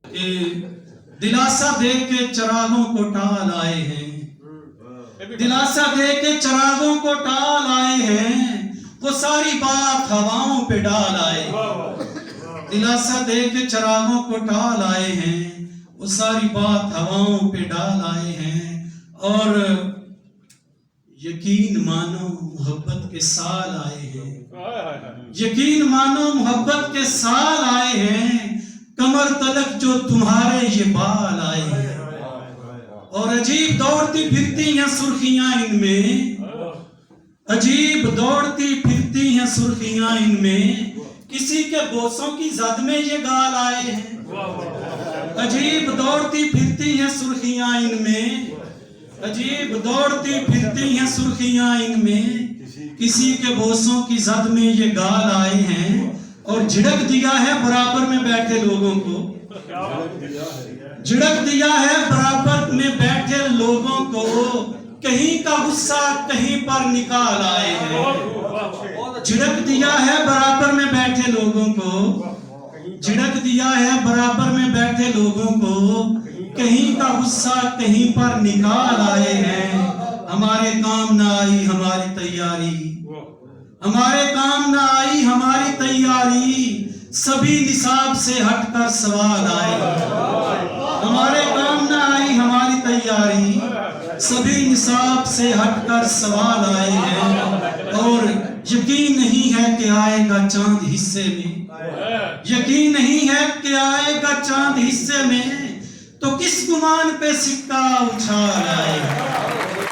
دلاسا دے کے چراغوں کو ٹال آئے ہیں، دلاسا دے کے چراغوں کو ٹال آئے ہیں، وہ ساری بات ہواؤں پہ ڈال آئے ہیں۔ دلاسا دے کے چراغوں کو ٹال آئے ہیں، وہ ساری بات ہواؤں پہ ڈال آئے ہیں، اور یقین مانو محبت کے سال آئے ہیں، یقین مانو محبت کے سال آئے ہیں، کمر تلک جو تمہارے یہ بال آئے ہیں، اور عجیب دوڑتی پھرتی ہیں سرخیاں ان میں، عجیب دوڑتی پھرتی ہیں سرخیاں ان میں، کسی کے بوسوں کی زد میں یہ گال آئے ہیں۔ عجیب دوڑتی پھرتی ہیں سرخیاں ان میں، عجیب دوڑتی پھرتی ہیں سرخیاں ان میں، کسی کے بوسوں کی زد میں یہ گال آئے ہیں، اور جھڑک دیا ہے برابر میں بیٹھے لوگوں کو، جھڑک دیا ہے برابر میں بیٹھے لوگوں کو، کہیں کا غصہ کہیں پر نکال آئے ہیں۔ جھڑک دیا ہے برابر میں بیٹھے لوگوں کو، جھڑک دیا ہے برابر میں بیٹھے لوگوں کو، کہیں کا غصہ کہیں پر نکال آئے ہیں۔ ہمارے کام نہ آئی ہماری تیاری، ہمارے کام نہ آئی ہماری تیاری، سبھی نصاب سے ہٹ کر سوال آئے ہیں۔ ہمارے کام نہ آئی ہماری تیاری، سبھی نصاب سے ہٹ کر سوال آئے ہیں، اور یقین نہیں ہے کہ آئے گا چاند حصے میں، یقین نہیں ہے کہ آئے گا چاند حصے میں، تو کس گمان پہ سکہ اچھال آئے گا۔